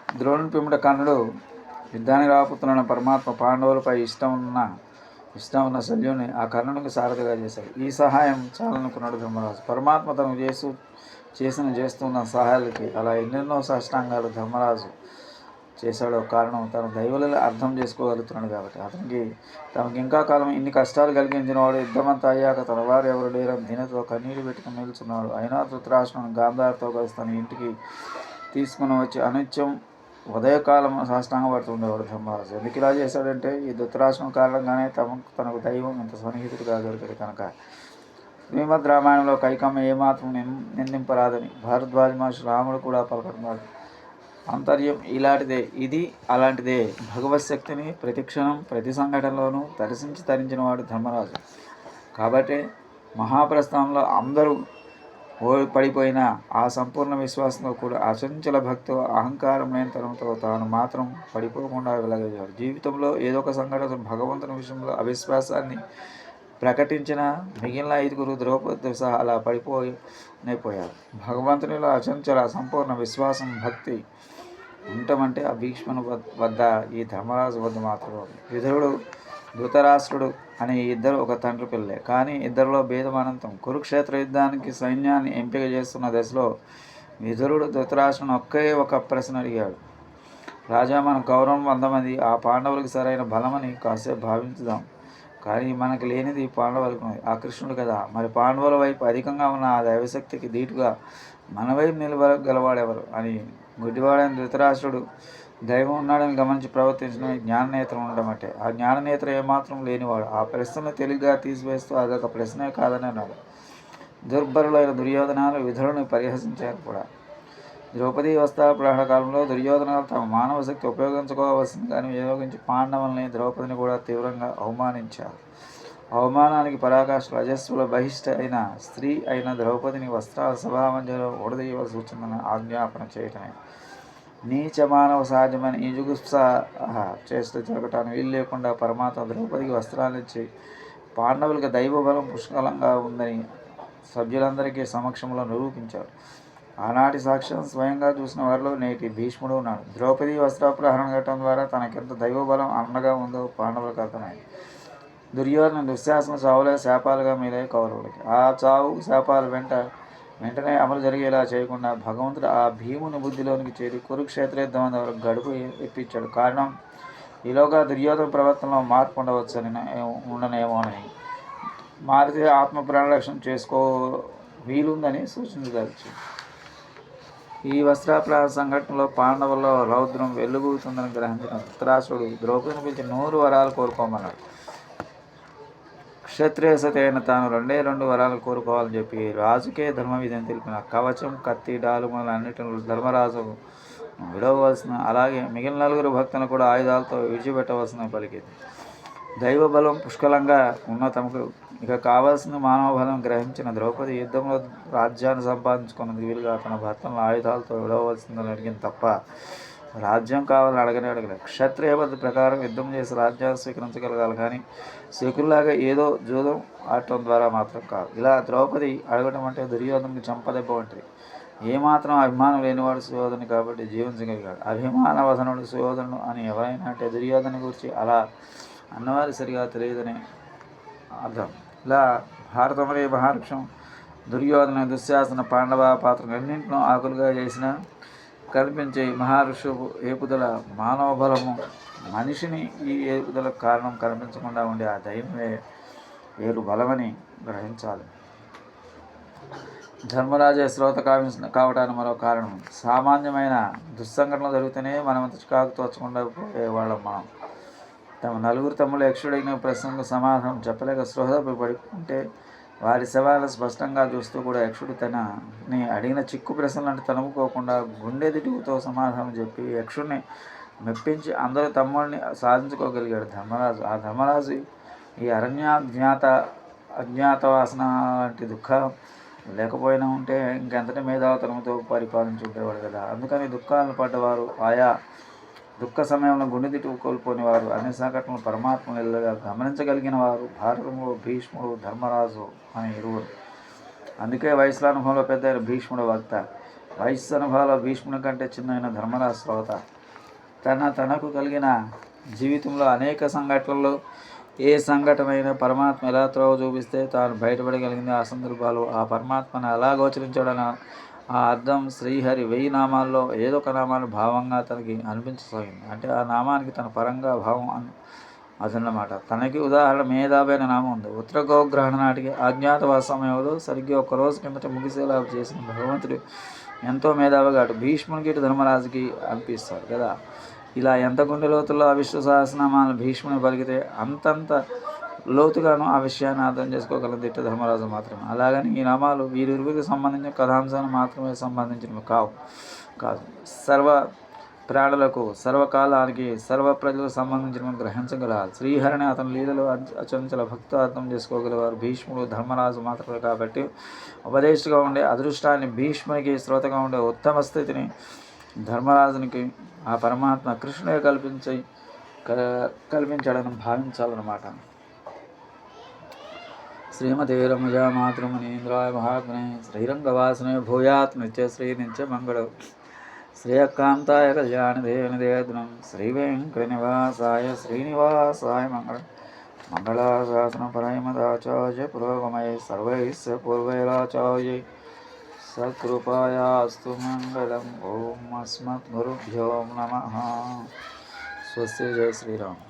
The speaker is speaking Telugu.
ద్రోణుని పిమ్మట కర్ణుడు యుద్ధానికి రాపుతున్న పరమాత్మ పాండవులపై ఇష్టం ఉన్న శల్యుని ఆ కర్ణునికి సారథిగా చేశాడు. ఈ సహాయం చాలనుకున్నాడు ధర్మరాజు. పరమాత్మ తనకు చేస్తున్న సహాయాలకి అలా ఎన్నెన్నో సాష్టాంగాలు ధర్మరాజు చేశాడో కారణం తన దైవలలో అర్థం చేసుకోగలుగుతున్నాడు కాబట్టి. తమకి ఇంకా కాలం ఇన్ని కష్టాలు కలిగించిన వాడు యుద్ధమంతా అయ్యాక తన వారు ఎవరు లేరని దీనితో కన్నీరు పెట్టుకుని నిలుచున్నాడు. అయినా ధృతరాష్ట్రుని గాంధారితో కలిసి తన ఇంటికి తీసుకుని వచ్చి అనిత్యం ఉదయకాలం సాష్టాంగ పడుతుండేవాడు ధర్మరాజు. ఎందుకు ఇలా చేశాడంటే ఈ ధృతరాష్ట్రం కారణంగానే తనకు దైవం ఇంత సన్నిహితుడిగా దొరికాడు కనుక. శ్రీమద్ రామాయణంలో కైకమ్మ ఏమాత్రం నిందింపరాదని భారద్వాజ మహర్షి రాముడు కూడా పలుకుతున్నాడు. అంతర్యం ఇది అలాంటిదే. భగవత్ శక్తిని ప్రతిక్షణం ప్రతి సంఘటనలోనూ దర్శించి తరించిన వాడు ధర్మరాజు. కాబట్టి మహాప్రస్థానంలో అందరూ పడిపోయిన ఆ సంపూర్ణ విశ్వాసంతో కూడా అచంచల భక్తితో అహంకారం నియంత్రణతో తాను మాత్రం పడిపోకుండా వెలగలిగాడు. జీవితంలో ఏదో ఒక సంఘటన భగవంతుని విషయంలో అవిశ్వాసాన్ని ప్రకటించిన మిగిలిన 5 ద్రౌపదితో సహా అలా పడిపోయారు. భగవంతునిలో అచంచల సంపూర్ణ విశ్వాసం భక్తి ఉండటమంటే ఆ భీష్ముని వద్ద ఈ ధర్మరాజు వద్ద మాత్రమే. విదురుడు ధృతరాష్ట్రుడు అనే ఇద్దరు ఒక తండ్రి పిల్లలే, కానీ ఇద్దరిలో భేదం అనంతం. కురుక్షేత్ర యుద్ధానికి సైన్యాన్ని ఎంపిక చేస్తున్న దశలో విదురుడు ధృతరాష్ట్రుని ఒక ప్రశ్న అడిగాడు. రాజా, మన కౌరవం 100 మంది, ఆ పాండవులకు సరైన బలమని కాసేపు భావించుదాం. కానీ మనకు లేనిది పాండవులకు ఆ కృష్ణుడు కదా. మరి పాండవుల వైపు అధికంగా ఉన్న ఆ దైవశక్తికి ధీటుగా మన వైపు నిలబడగలవాడెవరు అని గుడ్డివాడైన ధృతరాష్ట్రుడు దైవం ఉన్నాడని గమనించి ప్రవర్తించిన జ్ఞాననేత్రం ఉండడం అంటే. ఆ జ్ఞాననేత్రం ఏమాత్రం లేనివాడు ఆ ప్రశ్నను తెలివిగా తీసివేస్తూ అదొక ప్రశ్నే కాదని అన్నాడు. దుర్బలులైన దుర్యోధనాలు విధులను పరిహసించారు కూడా. ద్రౌపది వస్త్రాపహరణ కాలంలో దుర్యోధనాలు తమ మానవ శక్తి ఉపయోగించుకోవాల్సింది కానీ వినియోగించి పాండవుల్ని ద్రౌపదిని కూడా తీవ్రంగా అవమానించారు. అవమానానికి పరాకాష్ఠ రజస్సుల బహిష్ట అయిన స్త్రీ అయిన ద్రౌపదిని వస్త్రాల సభామధ్యలో ఊడదీయవలసి వచ్చిందని ఆజ్ఞాపన చేయటమే నీచ మానవ సహజమైన ఈ జుగుప్స చేస్తూ జరగటానికి వీలు లేకుండా పరమాత్మ ద్రౌపదికి వస్త్రాలిచ్చి పాండవులకు దైవబలం పుష్కలంగా ఉందని సభ్యులందరికీ సమక్షంలో నిరూపించారు. ఆనాటి సాక్ష్యం స్వయంగా చూసిన వారిలో నేటి భీష్ముడు ఉన్నాడు. ద్రౌపది వస్త్రాపహరణ ఘట్టం ద్వారా తనకెంత దైవబలం అండగా ఉందో పాండవులకు అర్థమైంది. దుర్యోధన దుశ్శాసన చావులే శాపాలుగా మీదే కౌరవులకి. ఆ చావు శాపాలు వెంటనే అమలు జరిగేలా చేయకుండా భగవంతుడు ఆ భీముని బుద్ధిలోనికి చేరి కురుక్షేత్ర యుద్ధం వరకు గడుపు ఇప్పించాడు. కారణం ఈలోగా దుర్యోధన ప్రవర్తనలో మార్పు ఉండనేమోనని మారితే ఆత్మ ప్రాణరక్షణ చేసుకో వీలుందని సూచించదలిచి. ఈ వస్త్రాపహరణ సంఘటనలో పాండవుల్లో రౌద్రం వెలుగుతుందని గ్రహించిన ధృతరాష్ట్రుడు ద్రౌపదిని పిలిచి 100 వరాలు కోరుకోమన్నాడు. క్షత్రియ సతి అయిన తాను 2 వరాలు కోరుకోవాలని చెప్పి రాజుకే ధర్మవిధిని తెలిపిన కవచం, కత్తి, డాలు మొదలన్నిటిని ధర్మరాజు విడవలసిన, అలాగే మిగిలిన 9 భక్తులను కూడా ఆయుధాలతో విడిచిపెట్టవలసిన పలికింది. దైవబలం పుష్కలంగా ఉన్న తమకు ఇక కావాల్సిన మానవ బలం గ్రహించిన ద్రౌపది యుద్ధంలో రాజ్యాన్ని సంపాదించుకున్నది వీలుగా తన భర్తలను ఆయుధాలతో విడవలసిందని అడిగింది తప్ప రాజ్యం కావాలని అడగలేదు. క్షత్రియ పద్ధతి ప్రకారం యుద్ధం చేసి రాజ్యాన్ని స్వీకరించగలగాలి, కానీ శకుల్లాగా ఏదో జూదం ఆడటం ద్వారా మాత్రం కాదు. ఇలా ద్రౌపది అడగటం అంటే దుర్యోధనకి చంపదెబ్బ వంటిది. ఏమాత్రం అభిమానం లేనివాడు సుయోధను కాబట్టి జీవించగలిగాడు. అభిమానవధనుడు సుయోధనుడు అని ఎవరైనా అంటే దుర్యోధన గురించి అలా అన్నవారు సరిగా తెలియదని అర్థం. ఇలా భారతం అనే మహావృక్షం దుర్యోధన, దుశ్శాసన, పాండవ పాత్ర అన్నింటిలో ఆకులుగా చేసిన కనిపించే మహావృక్షపు ఏపుదల మానవ బలము మనిషిని ఈ ఏపుదలకు కారణం కనిపించకుండా ఉండే ఆ దైవమే వేరు బలమని గ్రహించాలి. ధర్మరాజే శ్రోత కావటానికి మరో కారణం సామాన్యమైన దుస్సంఘటనలు జరిగితేనే మనమంత చికాకు తోచకుండా పోయేవాళ్ళం. మనం తమ 9 తమ్ముళ్ళు యక్షుడైన ప్రశ్నకు సమాధానం చెప్పలేక స్పృహ పడుకుంటే వారి శవాలను స్పష్టంగా చూస్తూ కూడా యక్షుడు తనని అడిగిన చిక్కు ప్రశ్నలను తనుకోకుండా గుండెదిటుతో సమాధానం చెప్పి యక్షుడిని మెప్పించి అందరూ తమ్ముడిని సాధించుకోగలిగాడు ధర్మరాజు. ఆ ధర్మరాజు ఈ అజ్ఞాతవాసన వంటి దుఃఖం లేకపోయినా ఉంటే ఇంకెంతటి మేధావతనంతో పరిపాలించి ఉండేవాడు కదా. అందుకని దుఃఖాలను పడ్డవారు, ఆయా దుఃఖ సమయంలో గుండెదిట్టు కోల్పోని వారు, అన్ని సంఘటనలు పరమాత్మ నిలగా గమనించగలిగిన వారు భారతంలో భీష్ముడు, ధర్మరాజు అని ఇరువురు. అందుకే వయసుల అనుభవంలో పెద్ద భీష్ముడు వక్త, వయస్సు అనుభవాల భీష్ముని కంటే చిన్న ధర్మరాజు శ్రోత. తనకు కలిగిన జీవితంలో అనేక సంఘటనలు ఏ సంఘటన అయినా పరమాత్మ ఎలా త్రోవ చూపిస్తే తాను బయటపడగలిగింది. ఆ సందర్భాలు ఆ పరమాత్మను ఎలా గోచరించాడని ఆ అర్థం శ్రీహరి 1000 నామాల్లో ఏదో ఒక నామాన్ని భావంగా తనకి అనిపించసాగింది. అంటే ఆ నామానికి తన పరంగా భావం అదన్నమాట. తనకి ఉదాహరణ మేధావి అనే నామం ఉంది. ఉత్తర గోగ్రహణ నాటికి అజ్ఞాతవాస సమయంలో సరిగ్గా ఒక్కరోజు కిందట ముగిసేలా చేసిన భగవంతుడు ఎంతో మేధావిగా అటు భీష్మునికి ఇటు ధర్మరాజుకి అనిపిస్తాడు కదా. ఇలా ఎంత గుండె లోతుల్లో ఆ విష్ణు సహస్రనామాలను భీష్ముని పలికితే అంతంత లోతుగాను ఆ విషయాన్ని అర్థం చేసుకోగలదు ఇట్ట ధర్మరాజు మాత్రమే. అలాగని ఈ నామాలు వీరిరువురికి సంబంధించిన కథాంశాన్ని మాత్రమే సంబంధించినవి కాదు సర్వ ప్రాణులకు, సర్వకాలానికి, సర్వ ప్రజలకు సంబంధించిన గ్రహించగల శ్రీహరిని అతని లీలలో అచంచల భక్తులు అర్థం చేసుకోగలవారు భీష్ముడు ధర్మరాజు మాత్రమే. కాబట్టి ఉపదేశగా ఉండే అదృష్టాన్ని భీష్మునికి, శ్రోతగా ఉండే ఉత్తమ స్థితిని ధర్మరాజునికి ఆ పరమాత్మ కృష్ణుడే కల్పించాడని భావించాలన్నమాట. శ్రీమతే రమజా మాతృమునీంద్రాయ మహాత్మనే శ్రీరంగవాసనే భూయాత్ నిత్య శ్రీ నిత్య మంగళం శ్రేయకాంతాయ కళ్యాణదేవనిదేవనం శ్రీ వెంకటనివాసాయ శ్రీనివాసాయ మంగళాశాసనపరమదాచార్య పురోగమయ సర్వైస్య పూర్వైరాచార్య సత్కృపాయాస్తు మంగళం. ఓం అస్మద్గురుభ్యో నమః. స్వస్తి. జయ శ్రీరామ్.